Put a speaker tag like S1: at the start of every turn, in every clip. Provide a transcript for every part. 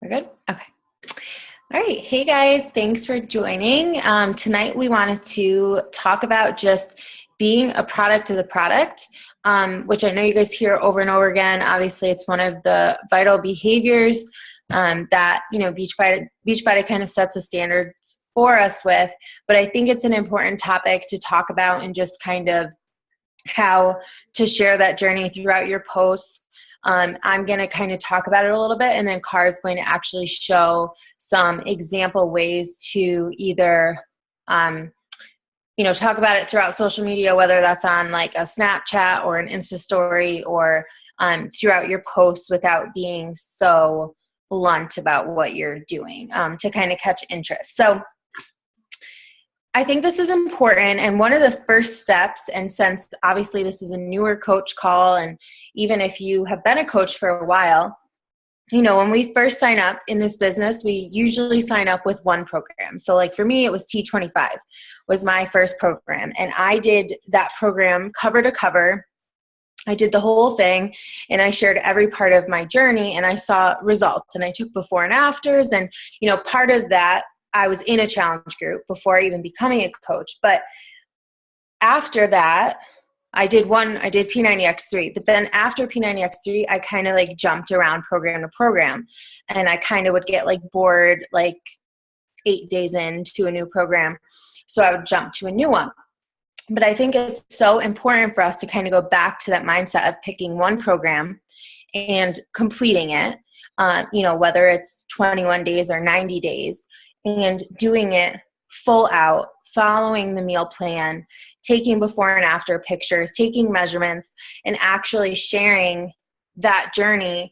S1: We're good? Okay. All right. Hey guys, thanks for joining. Tonight we wanted to talk about just being a product of the product, which I know you guys hear over and over again. Obviously, it's one of the vital behaviors that, Beachbody kind of sets the standards for us with. But I think it's an important topic to talk about and just kind of how to share that journey throughout your posts. I'm going to kind of talk about it a little bit, and then Car is going to actually show some example ways to either, talk about it throughout social media, whether that's on like a Snapchat or an Insta story or throughout your posts without being so blunt about what you're doing to kind of catch interest. So I think this is important, and one of the first steps, and since obviously this is a newer coach call, and even if you have been a coach for a while, when we first sign up in this business, we usually sign up with one program. So like for me, it was T25 was my first program, and I did that program cover to cover. I did the whole thing, and I shared every part of my journey, and I saw results, and I took before and afters, and part of that, I was in a challenge group before even becoming a coach. But after that, I did P90X3, but then after P90X3, I kind of like jumped around program to program, and I kind of would get like bored like 8 days into a new program. So I would jump to a new one. But I think it's so important for us to kind of go back to that mindset of picking one program and completing it, whether it's 21 days or 90 days, and doing it full out, following the meal plan, taking before and after pictures, taking measurements, and actually sharing that journey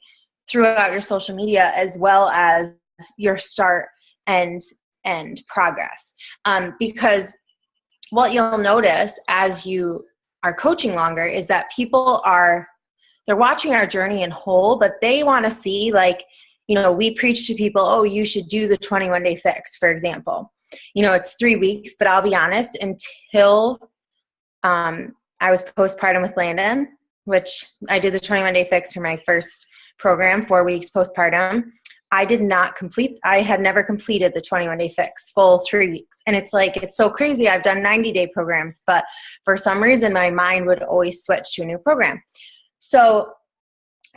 S1: throughout your social media as well as your start and end progress. Because what you'll notice as you are coaching longer is that they're watching our journey in whole, but they want to see we preach to people, oh, you should do the 21-day fix, for example. It's 3 weeks, but I'll be honest, until I was postpartum with Landon, which I did the 21-day fix for my first program, 4 weeks postpartum. I had never completed the 21-day fix, full 3 weeks. And it's so crazy. I've done 90-day programs, but for some reason, my mind would always switch to a new program. So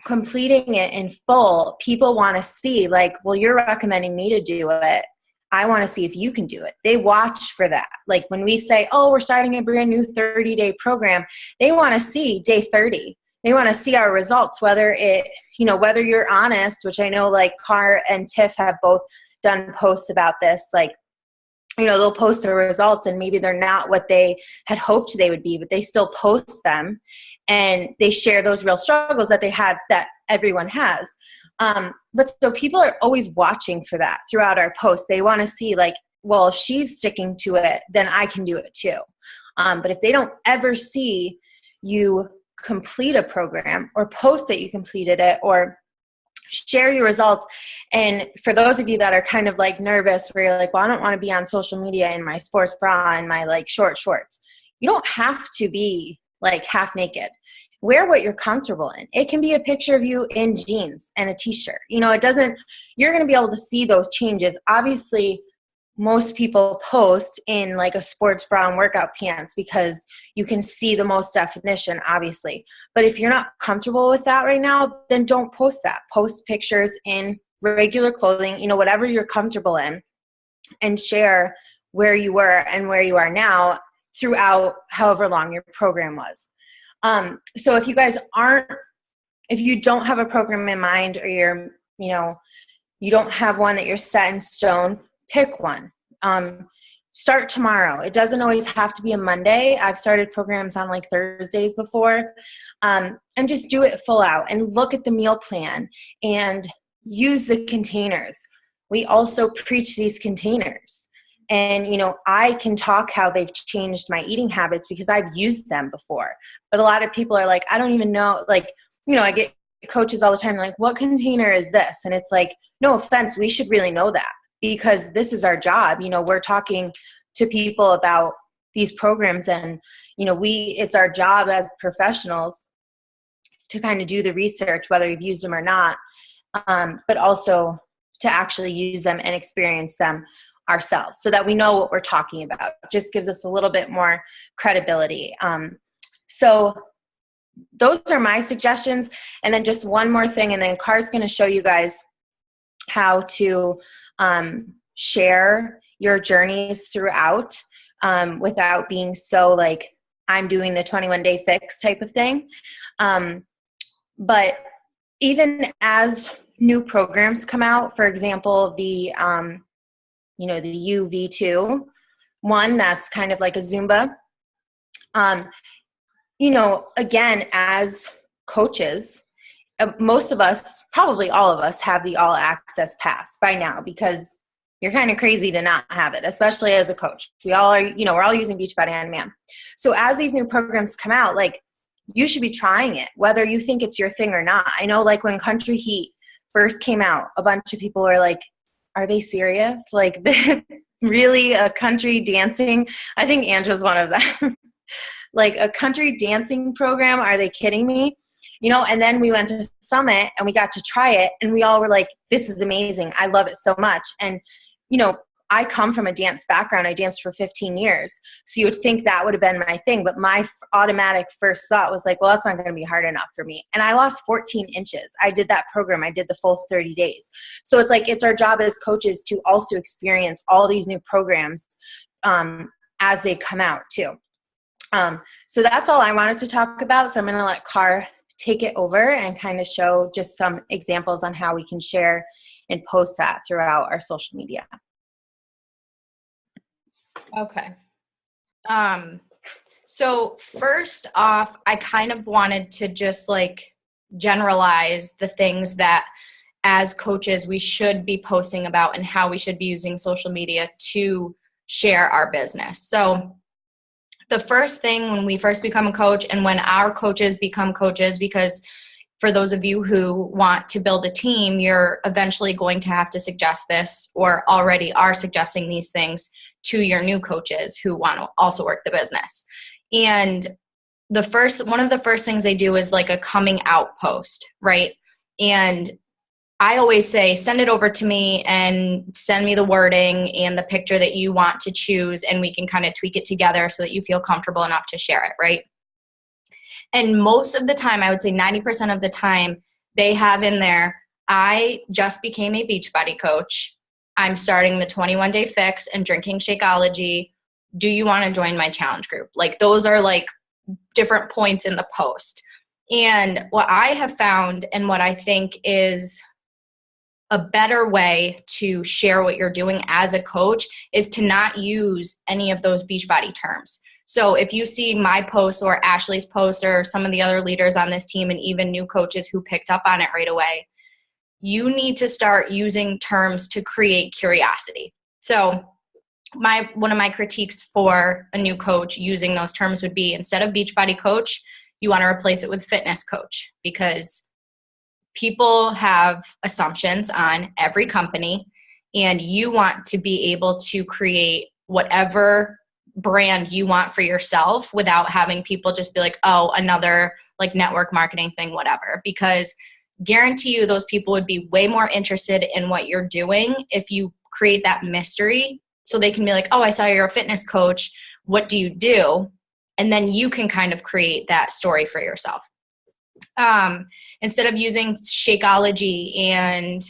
S1: completing it in full, people want to see you're recommending me to do it. I want to see if you can do it. They watch for that. Like when we say, oh, we're starting a brand new 30-day program, they want to see day 30. They want to see our results, whether you're honest, which I know like Car and Tiff have both done posts about this, they'll post their results and maybe they're not what they had hoped they would be, but they still post them and they share those real struggles that they had that everyone has. But so people are always watching for that throughout our posts. They want to see if she's sticking to it, then I can do it too. But if they don't ever see you complete a program or post that you completed it or share your results. And for those of you that are kind of nervous where you're well, I don't want to be on social media in my sports bra and my short shorts. You don't have to be half naked. Wear what you're comfortable in. It can be a picture of you in jeans and a t-shirt. You're going to be able to see those changes. Obviously, most people post in a sports bra and workout pants because you can see the most definition, obviously. But if you're not comfortable with that right now, then don't post that. Post pictures in regular clothing, whatever you're comfortable in, and share where you were and where you are now throughout however long your program was. So if you don't have a program in mind, or you don't have one that you're set in stone, pick one. Start tomorrow. It doesn't always have to be a Monday. I've started programs on Thursdays before, and just do it full out and look at the meal plan and use the containers. We also preach these containers, and I can talk how they've changed my eating habits because I've used them before. But a lot of people are I don't even know. I get coaches all the time what container is this? And it's no offense, we should really know that, because this is our job. We're talking to people about these programs, and it's our job as professionals to kind of do the research, whether you've used them or not, but also to actually use them and experience them ourselves so that we know what we're talking about. It just gives us a little bit more credibility. So those are my suggestions. And then just one more thing, and then Car's going to show you guys how to share your journeys throughout without being so like, I'm doing the 21-day fix type of thing. But even as new programs come out, for example, the UV2 one, that's kind of like a Zumba. Again, as coaches, most of us, probably all of us, have the all access pass by now, because you're kind of crazy to not have it, especially as a coach. We all are, we're all using Beachbody On Demand. So as these new programs come out, like, you should be trying it, whether you think it's your thing or not. I know, like, when Country Heat first came out, a bunch of people were like, are they serious? Like, really, a country dancing? I think Angela's one of them. Like, a country dancing program? Are they kidding me? And then we went to Summit and we got to try it, and we all were like, this is amazing. I love it so much. And, I come from a dance background. I danced for 15 years. So you would think that would have been my thing. But my automatic first thought was like, well, that's not going to be hard enough for me. And I lost 14 inches. I did that program. I did the full 30 days. So it's like, it's our job as coaches to also experience all these new programs as they come out too. So that's all I wanted to talk about. So I'm going to let Car take it over and kind of show just some examples on how we can share and post that throughout our social media.
S2: Okay. So first off, I kind of wanted to just generalize the things that as coaches we should be posting about and how we should be using social media to share our business. So the first thing when we first become a coach, and when our coaches become coaches, because for those of you who want to build a team, you're eventually going to have to suggest this, or already are suggesting these things to your new coaches who want to also work the business. And one of the first things they do is like a coming out post, right? And I always say, send it over to me and send me the wording and the picture that you want to choose, and we can kind of tweak it together so that you feel comfortable enough to share it, right? And most of the time, I would say 90% of the time, they have in there, I just became a Beachbody coach. I'm starting the 21-day fix and drinking Shakeology. Do you want to join my challenge group? Like, those are like different points in the post. And what I have found, and what I think is a better way to share what you're doing as a coach, is to not use any of those Beachbody terms. So if you see my post or Ashley's post or some of the other leaders on this team, and even new coaches who picked up on it right away, you need to start using terms to create curiosity. So one of my critiques for a new coach using those terms would be, instead of Beachbody coach, you want to replace it with fitness coach, because people have assumptions on every company, and you want to be able to create whatever brand you want for yourself without having people just be like, oh, another like network marketing thing, whatever. Because guarantee you those people would be way more interested in what you're doing if you create that mystery, so they can be like, oh, I saw you're a fitness coach. What do you do? And then you can kind of create that story for yourself. Instead of using Shakeology and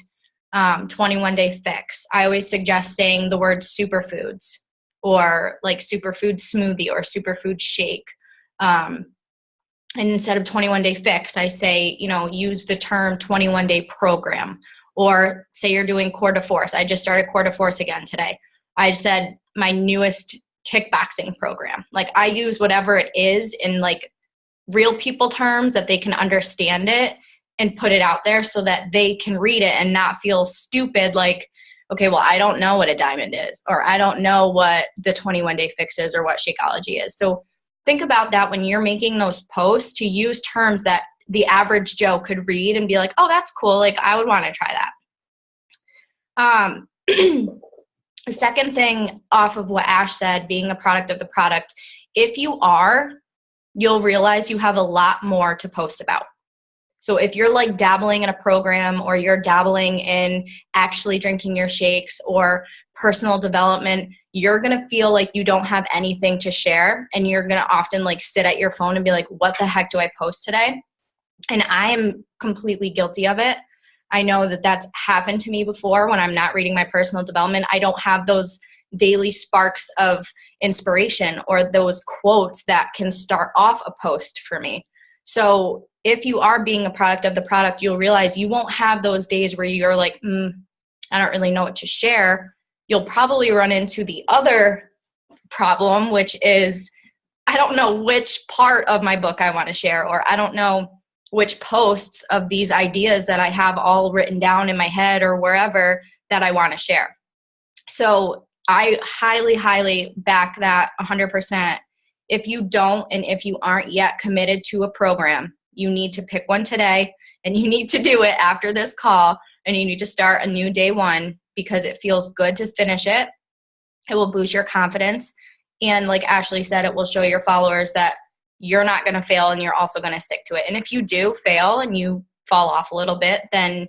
S2: 21-day fix, I always suggest saying the word superfoods, or like superfood smoothie or superfood shake. And instead of 21-day fix, I say, use the term 21-day program. Or say you're doing core de force. I just started core de force again today. I said my newest kickboxing program. Like, I use whatever it is in like real people terms that they can understand it, and put it out there so that they can read it and not feel stupid. Like, okay, well, I don't know what a diamond is, or I don't know what the 21-day fix is, or what Shakeology is. So think about that when you're making those posts, to use terms that the average Joe could read and be like, oh, that's cool. Like, I would want to try that. The second thing off of what Ash said, being a product of the product, if you are, you'll realize you have a lot more to post about. So if you're like dabbling in a program, or you're dabbling in actually drinking your shakes or personal development, you're going to feel like you don't have anything to share. And you're going to often like sit at your phone and be like, what the heck do I post today? And I am completely guilty of it. I know that that's happened to me before when I'm not reading my personal development. I don't have those daily sparks of inspiration or those quotes that can start off a post for me. So if you are being a product of the product, you'll realize you won't have those days where you're like, I don't really know what to share. You'll probably run into the other problem, which is, I don't know which part of my book I want to share, or I don't know which posts of these ideas that I have all written down in my head or wherever that I want to share. So I highly, highly back that 100%. If you don't, and if you aren't yet committed to a program, you need to pick one today, and you need to do it after this call, and you need to start a new day one, because it feels good to finish it. It will boost your confidence. And like Ashley said, it will show your followers that you're not going to fail, and you're also going to stick to it. And if you do fail and you fall off a little bit, then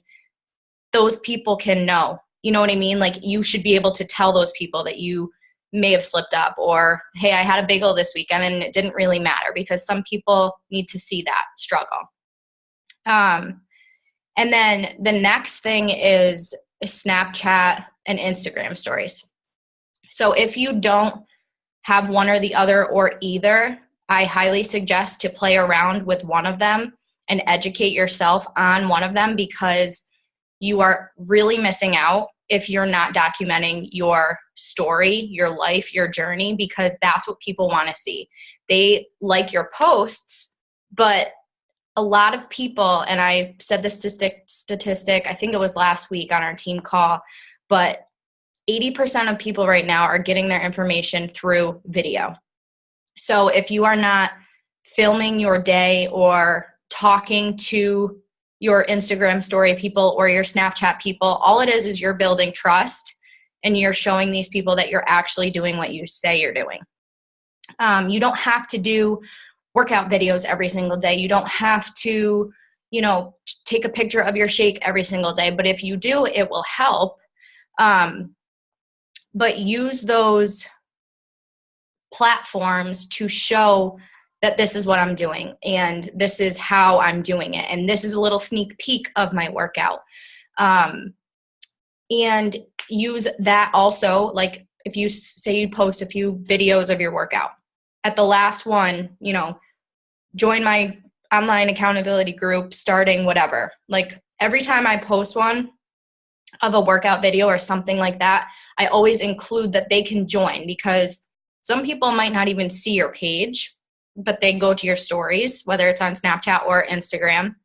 S2: those people can know. You know what I mean? Like, you should be able to tell those people that you may have slipped up, or, hey, I had a bagel this weekend and it didn't really matter, because some people need to see that struggle. And then the next thing is Snapchat and Instagram stories. So if you don't have one or the other or either, I highly suggest to play around with one of them and educate yourself on one of them, because you are really missing out if you're not documenting your story, your life, your journey, because that's what people want to see. They like your posts, but a lot of people, and I said this statistic, I think it was last week on our team call, but 80% of people right now are getting their information through video. So if you are not filming your day or talking to your Instagram story people or your Snapchat people, all it is you're building trust, and you're showing these people that you're actually doing what you say you're doing. You don't have to do workout videos every single day. You don't have to, take a picture of your shake every single day. But if you do, it will help. But use those platforms to show that this is what I'm doing, and this is how I'm doing it, and this is a little sneak peek of my workout. And use that also, like if you say you post a few videos of your workout, at the last one, join my online accountability group starting whatever. Like every time I post one of a workout video or something like that, I always include that they can join, because some people might not even see your page, but they go to your stories, whether it's on Snapchat or Instagram,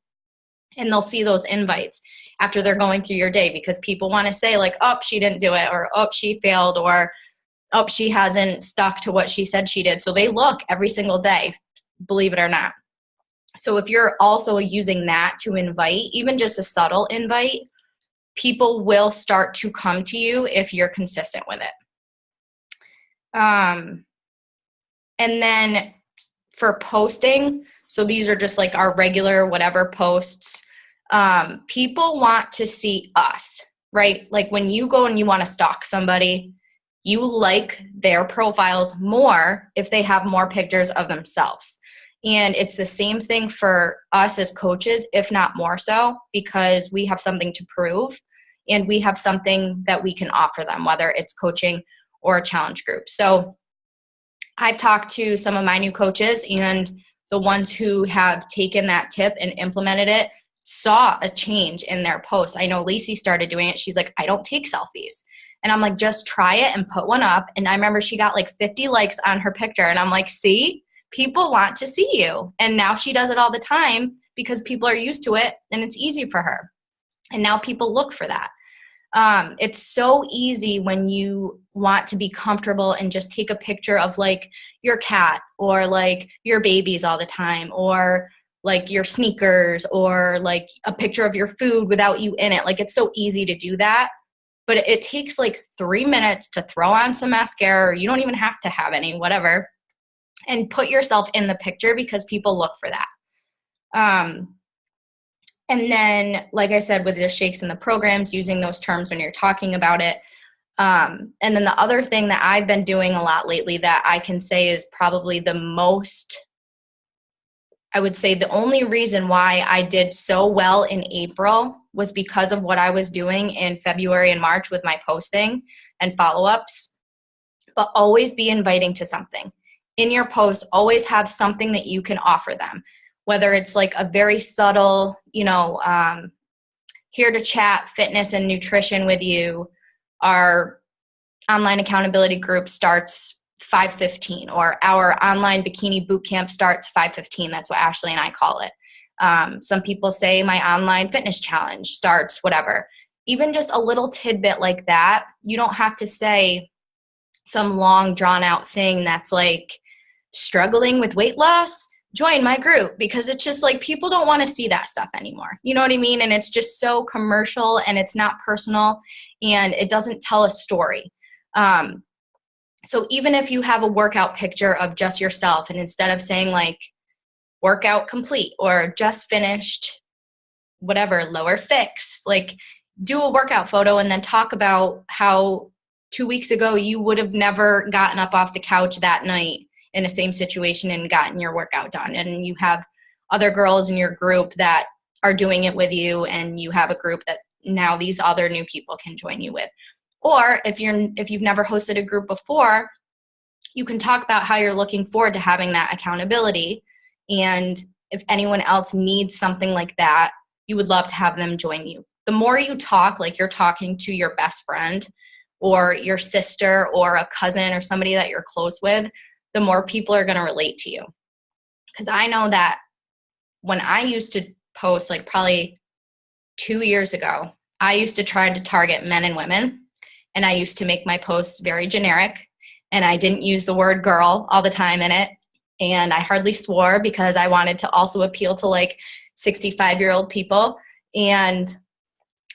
S2: and they'll see those invites after they're going through your day, because people want to say like, oh, she didn't do it, or oh, she failed, or oh, she hasn't stuck to what she said she did. So they look every single day, believe it or not. So if you're also using that to invite, even just a subtle invite, people will start to come to you if you're consistent with it. And then for posting, so these are just like our regular whatever posts. People want to see us, right? Like when you go and you want to stalk somebody, you like their profiles more if they have more pictures of themselves. And it's the same thing for us as coaches, if not more so, because we have something to prove and we have something that we can offer them, whether it's coaching or a challenge group. So I've talked to some of my new coaches, and the ones who have taken that tip and implemented it saw a change in their posts. I know Lacey started doing it. She's like, I don't take selfies. And I'm like, just try it and put one up. And I remember she got like 50 likes on her picture. And I'm like, see, people want to see you. And now she does it all the time because people are used to it and it's easy for her. And now people look for that. It's so easy when you want to be comfortable and just take a picture of like your cat or like your babies all the time, or like your sneakers, or like a picture of your food without you in it. Like it's so easy to do that, but it takes like 3 minutes to throw on some mascara, or you don't even have to have any, whatever, and put yourself in the picture because people look for that. And then, like I said, with the shakes and the programs, using those terms when you're talking about it. And then the other thing that I've been doing a lot lately that I can say is probably the most, I would say the only reason why I did so well in April was because of what I was doing in February and March with my posting and follow-ups. But always be inviting to something. In your post, always have something that you can offer them, whether it's like a very subtle, here to chat fitness and nutrition with you. Our online accountability group starts 5:15, or our online bikini boot camp starts 5:15. That's what Ashley and I call it. Some people say my online fitness challenge starts whatever. Even just a little tidbit like that. You don't have to say some long drawn out thing that's like struggling with weight loss, join my group, because it's just like people don't want to see that stuff anymore. You know what I mean? And it's just so commercial and it's not personal and it doesn't tell a story. So even if you have a workout picture of just yourself, and instead of saying like workout complete or just finished, whatever, lower fix, like do a workout photo and then talk about how 2 weeks ago you would have never gotten up off the couch that night in the same situation and gotten your workout done. And you have other girls in your group that are doing it with you, and you have a group that now these other new people can join you with. Or if you've never hosted a group before, you can talk about how you're looking forward to having that accountability. And if anyone else needs something like that, you would love to have them join you. The more you talk like you're talking to your best friend or your sister or a cousin or somebody that you're close with, the more people are going to relate to you. Because I know that when I used to post, like probably 2 years ago, I used to try to target men and women. And I used to make my posts very generic. And I didn't use the word girl all the time in it. And I hardly swore because I wanted to also appeal to like 65-year-old people. And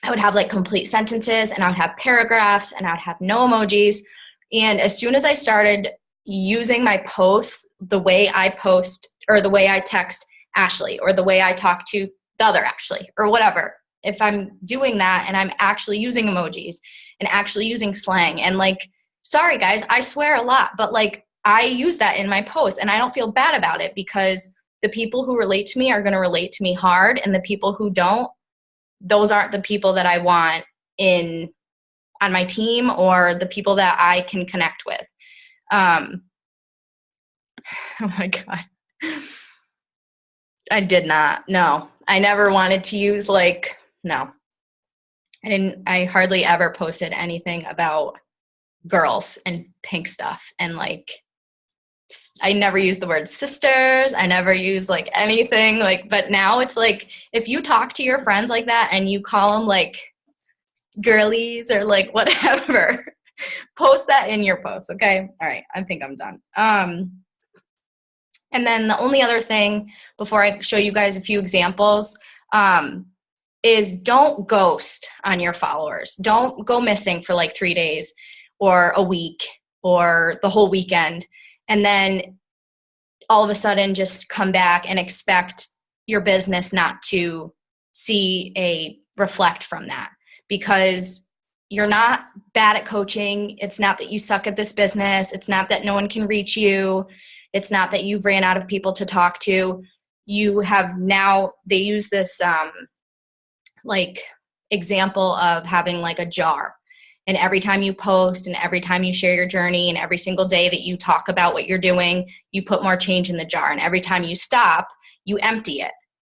S2: I would have like complete sentences, and I would have paragraphs, and I would have no emojis. And as soon as I started using my posts the way I post, or the way I text Ashley, or the way I talk to the other Ashley, or whatever, if I'm doing that and I'm actually using emojis and actually using slang, and like, sorry guys, I swear a lot, but like I use that in my posts and I don't feel bad about it, because the people who relate to me are going to relate to me hard, and the people who don't, those aren't the people that I want on my team or the people that I can connect with. Oh my God. I did not. No, I never wanted to use no. I hardly ever posted anything about girls and pink stuff. And like, I never used the word sisters. I never used like anything but now it's like, if you talk to your friends like that and you call them like girlies or like whatever, post that in your post. Okay. All right. I think I'm done. And then the only other thing before I show you guys a few examples, is don't ghost on your followers. Don't go missing for like 3 days or a week or the whole weekend, and then all of a sudden just come back and expect your business not to see a reflect from that, because you're not bad at coaching. It's not that you suck at this business. It's not that no one can reach you. It's not that you've ran out of people to talk to. You have now, they use this example of having like a jar. And every time you post and every time you share your journey and every single day that you talk about what you're doing, you put more change in the jar. And every time you stop, you empty it.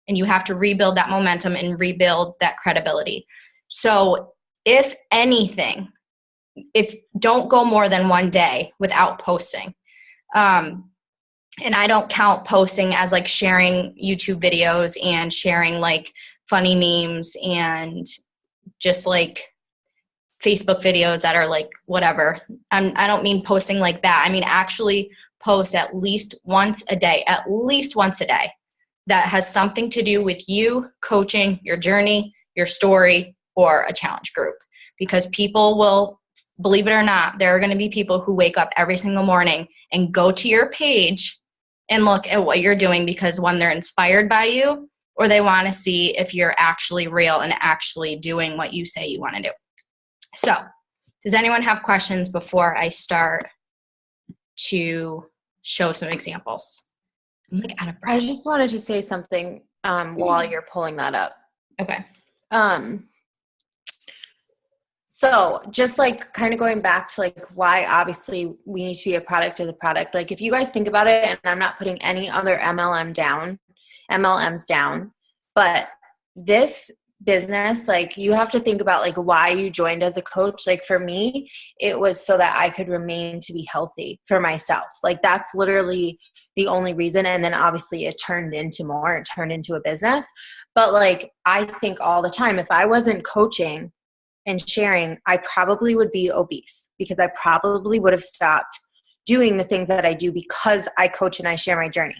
S2: And you have to rebuild that momentum and rebuild that credibility. So if anything, don't go more than 1 day without posting. And I don't count posting as like sharing YouTube videos and sharing like funny memes and just like Facebook videos that are like whatever. I don't mean posting like that. I mean actually post at least once a day that has something to do with you coaching, your journey, your story, or a challenge group. Because people will, believe it or not, there are going to be people who wake up every single morning and go to your page and look at what you're doing, because one, they're inspired by you, or they want to see if you're actually real and actually doing what you say you want to do. So, does anyone have questions before I start to show some examples? I'm like out of breath.
S1: I just wanted to say something while you're pulling that up.
S2: Okay.
S1: So just like kind of going back to like why obviously we need to be a product of the product. Like if you guys think about it, and I'm not putting any other MLMs down, but this business, like you have to think about like why you joined as a coach. Like for me, it was so that I could remain to be healthy for myself. Like that's literally the only reason. And then obviously it turned into more, it turned into a business. But like I think all the time, if I wasn't coaching and sharing, I probably would be obese because I probably would have stopped doing the things that I do because I coach and I share my journey.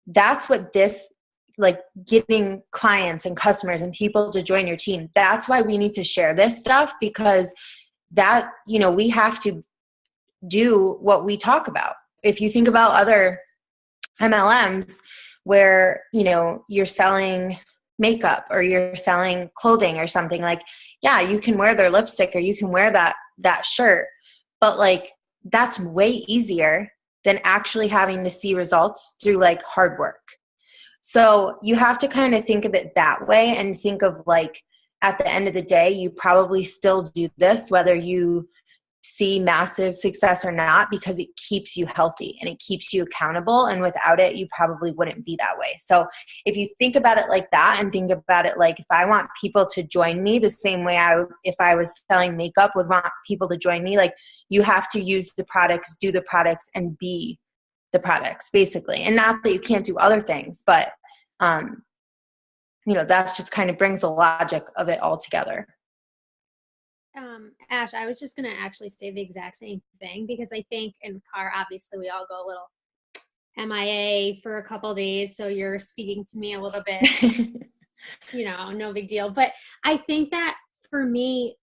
S1: That's what this, like getting clients and customers and people to join your team, that's why we need to share this stuff, because that, you know, we have to do what we talk about. If you think about other MLMs where, you know, you're selling makeup or you're selling clothing or something, like, yeah, you can wear their lipstick or you can wear that shirt, but like that's way easier than actually having to see results through like hard work. So you have to kind of think of it that way and think of like at the end of the day, you probably still do this whether you see massive success or not, because it keeps you healthy and it keeps you accountable. And without it, you probably wouldn't be that way. So if you think about it like that and think about it like if I want people to join me the same way if I was selling makeup would want people to join me, like you have to use the products, do the products, and be the products basically. And not that you can't do other things, but you know, that's just kind of brings the logic of it all together.
S3: Ash, I was just going to actually say the exact same thing, because I think in the car, obviously we all go a little MIA for a couple of days. So you're speaking to me a little bit, you know, no big deal. But I think that for me,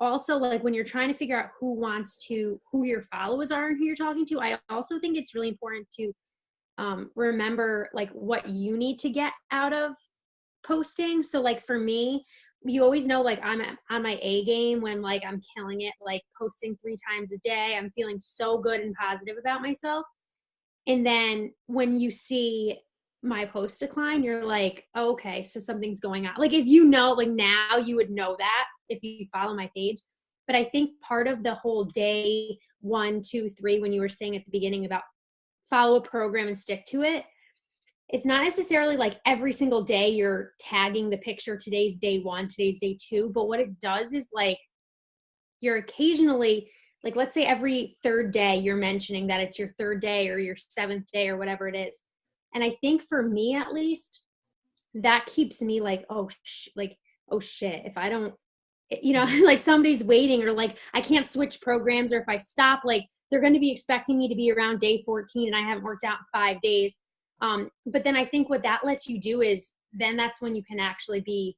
S3: also like when you're trying to figure out who your followers are and who you're talking to, I also think it's really important to remember like what you need to get out of posting. So like for me, you always know like I'm on my A game when like I'm killing it, like posting 3 times a day. I'm feeling so good and positive about myself. And then when you see my post decline, you're like, oh, okay, so something's going on. Like if you know, like now you would know that if you follow my page. But I think part of the whole day 1, 2, 3, when you were saying at the beginning about follow a program and stick to it, it's not necessarily like every single day you're tagging the picture, today's day 1, today's day 2. But what it does is like you're occasionally, like let's say every 3rd day you're mentioning that it's your 3rd day or your 7th day or whatever it is. And I think for me at least, that keeps me like, oh shit, if I don't, you know, like somebody's waiting, or like I can't switch programs, or if I stop, like they're going to be expecting me to be around day 14 and I haven't worked out in 5 days. But then I think what that lets you do is then that's when you can actually be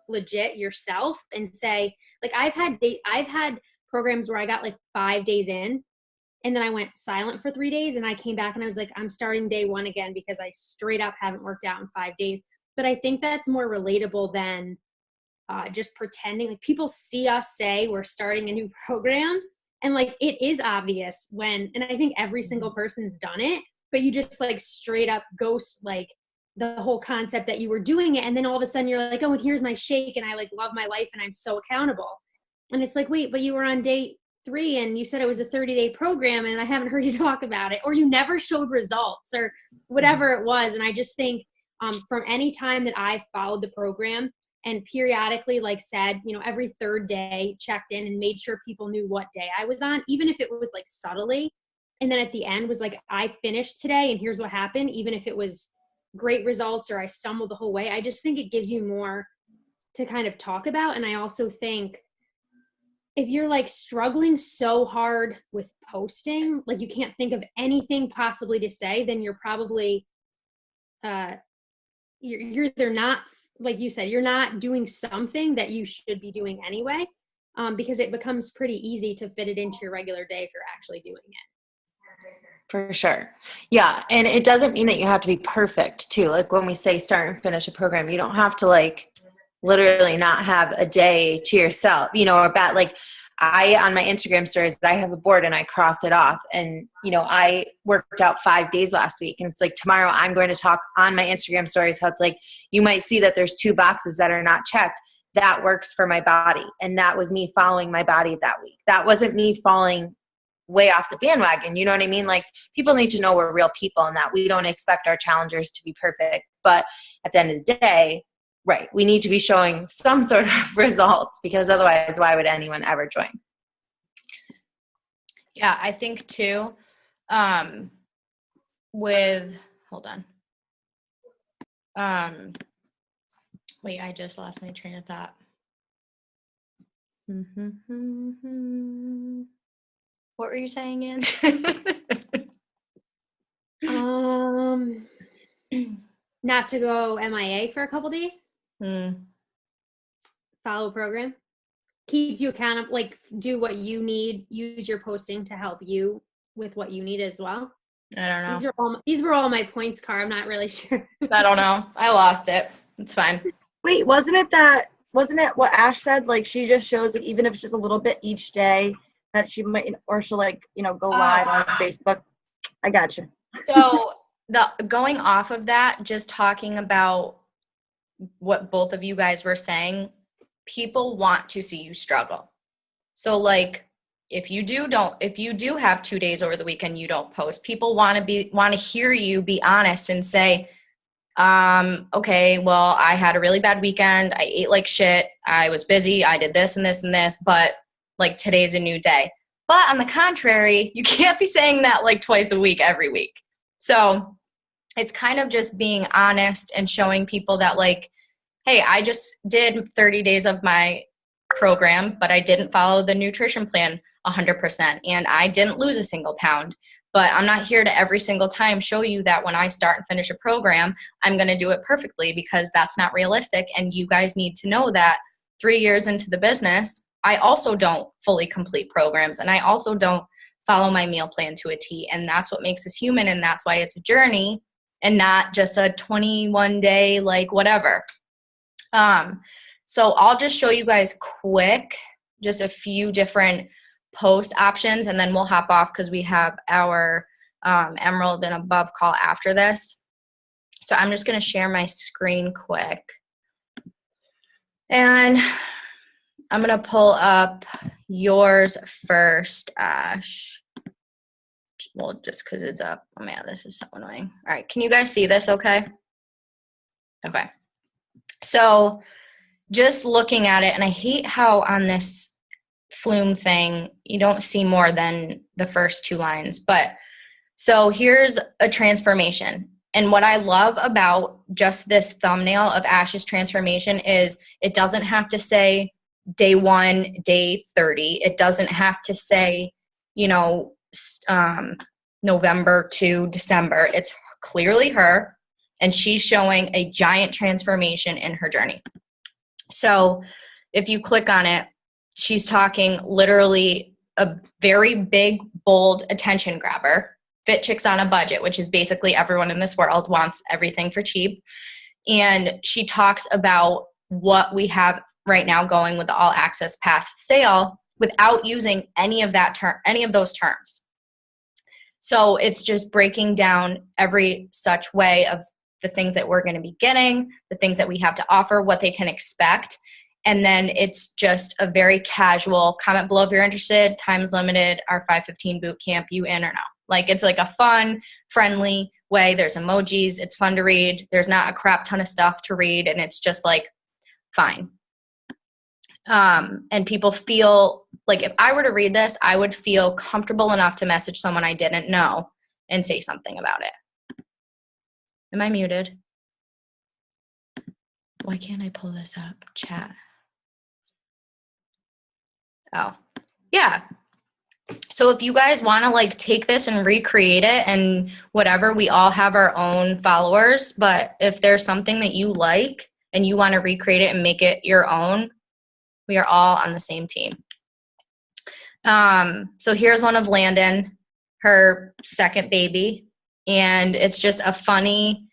S3: legit yourself and say, like I've had programs where I got like 5 days in and then I went silent for 3 days and I came back and I was like, I'm starting day 1 again because I straight up haven't worked out in 5 days. But I think that's more relatable than just pretending. Like people see us say we're starting a new program and like it is obvious when, and I think every single person's done it, but you just like straight up ghost like the whole concept that you were doing it. And then all of a sudden you're like, oh, and here's my shake and I like love my life and I'm so accountable. And it's like, wait, but you were on day 3 and you said it was a 30-day program and I haven't heard you talk about it, or you never showed results or whatever it was. And I just think from any time that I followed the program and periodically like said, you know, every 3rd day checked in and made sure people knew what day I was on, even if it was like subtly. And then at the end was like, I finished today and here's what happened, even if it was great results or I stumbled the whole way. I just think it gives you more to kind of talk about. And I also think if you're like struggling so hard with posting, like you can't think of anything possibly to say, then you're probably, you're either not, like you said, you're not doing something that you should be doing anyway, because it becomes pretty easy to fit it into your regular day if you're actually doing it.
S1: For sure. Yeah. And it doesn't mean that you have to be perfect too. Like when we say start and finish a program, you don't have to like literally not have a day to yourself, or bad. Like on my Instagram stories, I have a board and I crossed it off. And, I worked out 5 days last week. And it's like tomorrow I'm going to talk on my Instagram stories how it's like, you might see that there's 2 boxes that are not checked. That works for my body. And that was me following my body that week. That wasn't me falling way off the bandwagon. You know what I mean? Like people need to know we're real people and that we don't expect our challengers to be perfect. But at the end of the day, right, we need to be showing some sort of results because otherwise, why would anyone ever join?
S2: Yeah, I think too, hold on. Wait, I just lost my train of thought. What were you saying, Ann?
S3: Not to go MIA for a couple days. Follow a program. Keeps you accountable, like do what you need, use your posting to help you with what you need as well.
S2: I don't know.
S3: These were all my points, Car. I'm not really sure.
S2: I don't know. I lost it. It's fine.
S4: Wait, wasn't it what Ash said? Like she just shows like even if it's just a little bit each day that she might, or she'll like, go live on Facebook. I gotcha.
S2: So going off of that, just talking about what both of you guys were saying, people want to see you struggle. So like if you do have 2 days over the weekend you don't post, people want to hear you be honest and say, okay, well, I had a really bad weekend. I ate like shit. I was busy. I did this and this and this, but like today's a new day. But on the contrary, you can't be saying that like twice a week, every week. So it's kind of just being honest and showing people that like, hey, I just did 30 days of my program, but I didn't follow the nutrition plan 100%. And I didn't lose a single pound. But I'm not here to every single time show you that when I start and finish a program, I'm going to do it perfectly because that's not realistic. And you guys need to know that 3 years into the business, I also don't fully complete programs and I also don't follow my meal plan to a T. And that's what makes us human. And that's why it's a journey and not just a 21 day, like whatever. So I'll just show you guys quick, just a few different post options, and then we'll hop off because we have our Emerald and Above call after this. So I'm just going to share my screen quick. And I'm going to pull up yours first, Ash. Well, just because it's up. Oh, man, this is so annoying. All right. Can you guys see this okay? Okay. So just looking at it, and I hate how on this Flume thing, you don't see more than the first 2 lines. But so here's a transformation. And what I love about just this thumbnail of Ash's transformation is it doesn't have to say day 1, day 30. It doesn't have to say, November to December. It's clearly her, and she's showing a giant transformation in her journey. So if you click on it, she's talking literally a very big, bold attention grabber. Fit Chicks on a Budget, which is basically everyone in this world wants everything for cheap. And she talks about what we have right now going with the All Access Pass sale without using any of those terms. So it's just breaking down every such way of the things that we're going to be getting, the things that we have to offer, what they can expect. And then it's just a very casual comment below if you're interested, time's limited, our 5:15 boot camp, you in or no? Like it's like a fun, friendly way. There's emojis. It's fun to read. There's not a crap ton of stuff to read. And it's just like fine. And people feel like if I were to read this, I would feel comfortable enough to message someone I didn't know and say something about it. Am I muted? Why can't I pull this up? Chat. Oh, yeah. So if you guys want to like take this and recreate it and whatever, we all have our own followers. But if there's something that you like and you want to recreate it and make it your own, we are all on the same team. So here's one of Landon. her second baby. And it's just a funny,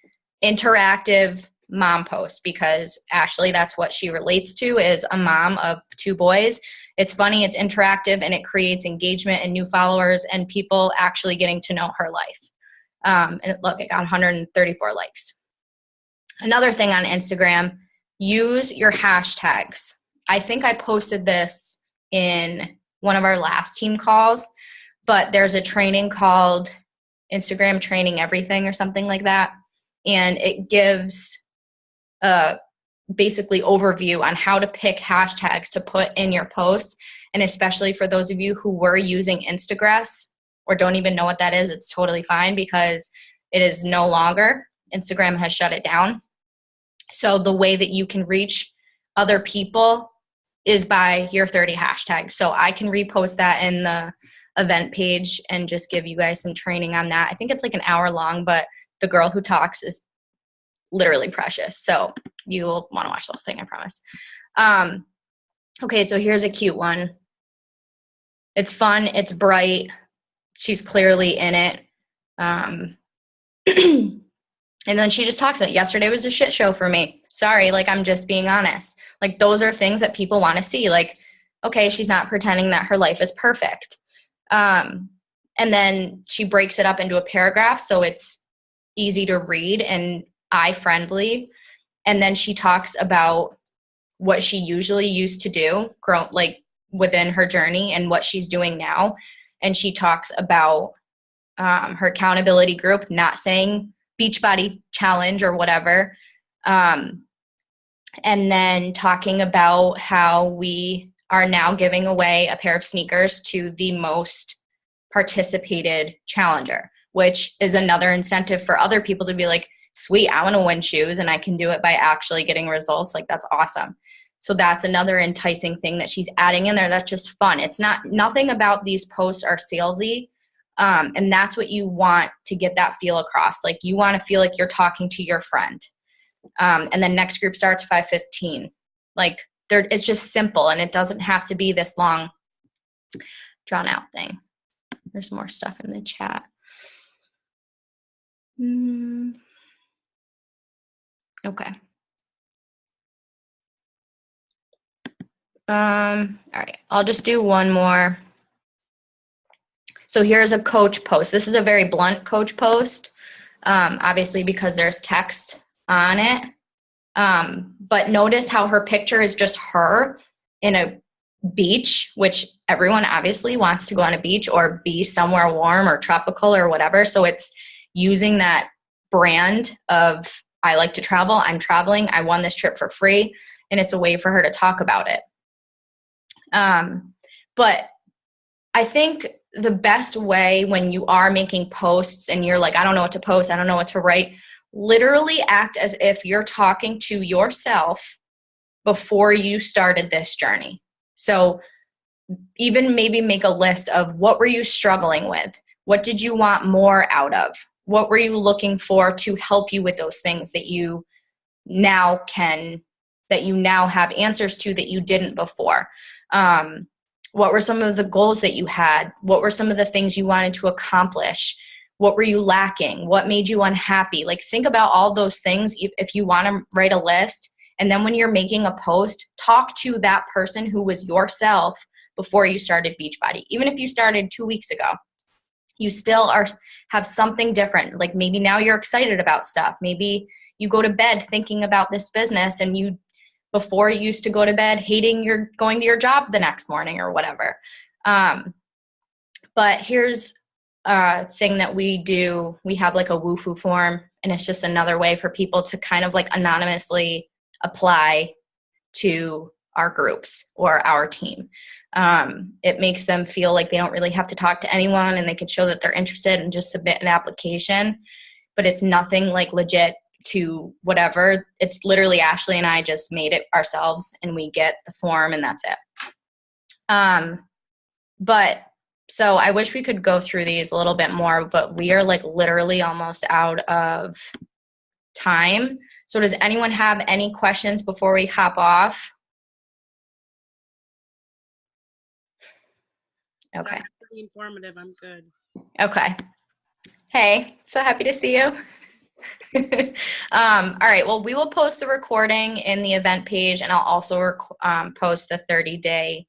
S2: interactive mom post because Ashley, that's what she relates to, is a mom of 2 boys. It's funny, it's interactive, and it creates engagement and new followers and people actually getting to know her life. And look, it got 134 likes. Another thing on Instagram, use your hashtags. I think I posted this in one of our last team calls, but there's a training called Instagram Training Everything or something like that. And it gives basically overview on how to pick hashtags to put in your posts. And especially for those of you who were using Instagress or don't even know what that is, it's totally fine because it is no longer. Instagram has shut it down. So the way that you can reach other people is by your 30 hashtags. So I can repost that in the event page and just give you guys some training on that. I think it's like an hour long, but the girl who talks is literally precious. So you will want to watch the whole thing, I promise. Okay, so here's a cute one. It's fun. It's bright. She's clearly in it. And then she just talks about, yesterday was a shit show for me. Sorry, like, I'm just being honest. Like, those are things that people want to see. Like, okay, she's not pretending that her life is perfect. And then she breaks it up into a paragraph so it's easy to read and eye-friendly. And then she talks about what she usually used to do, like within her journey, and what she's doing now. And she talks about her accountability group, not saying Beachbody challenge or whatever. And then talking about how we are now giving away a pair of sneakers to the most participated challenger, which is another incentive for other people to be like, sweet, I want to win shoes and I can do it by actually getting results. Like, that's awesome. So that's another enticing thing that she's adding in there. That's just fun. It's nothing about these posts are salesy. And that's what you want to get that feel across. Like, you want to feel like you're talking to your friend. And then next group starts 5:15. Like, it's just simple, and it doesn't have to be this long, drawn out thing. There's more stuff in the chat. Okay. All right, I'll just do one more. So here's a coach post. This is a very blunt coach post, obviously because there's text on it. But notice how her picture is just her in a beach, which everyone obviously wants to go on a beach or be somewhere warm or tropical or whatever. So it's using that brand of, I like to travel, I'm traveling, I won this trip for free, and it's a way for her to talk about it. But I think the best way when you are making posts and you're like, I don't know what to post, I don't know what to write, literally act as if you're talking to yourself before you started this journey. So even maybe make a list of what were you struggling with? What did you want more out of? What were you looking for to help you with those things that you now have answers to that you didn't before? What were some of the goals that you had? What were some of the things you wanted to accomplish? What were you lacking? What made you unhappy? Like, think about all those things if you want to write a list. And then when you're making a post, talk to that person who was yourself before you started Beachbody. Even if you started 2 weeks ago, you still have something different. Like, maybe now you're excited about stuff. Maybe you go to bed thinking about this business, and before you used to go to bed hating going to your job the next morning or whatever. But here's a thing that we do. We have like a Woohoo form, and it's just another way for people to kind of like anonymously apply to our groups or our team. It makes them feel like they don't really have to talk to anyone, and they can show that they're interested and just submit an application. But it's nothing like legit to whatever. It's literally Ashley and I just made it ourselves, and we get the form, and that's it. But so I wish we could go through these a little bit more, but we are like literally almost out of time. So does anyone have any questions before we hop off? Okay.
S5: really informative. I'm good.
S2: Okay. Hey, so happy to see you. All right, well, we will post the recording in the event page, and I'll also post the 30-day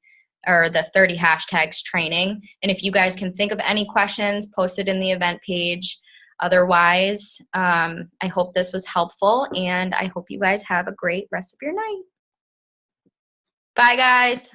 S2: or the 30 hashtags training. And if you guys can think of any questions, post it in the event page. Otherwise, I hope this was helpful, and I hope you guys have a great rest of your night. Bye, guys.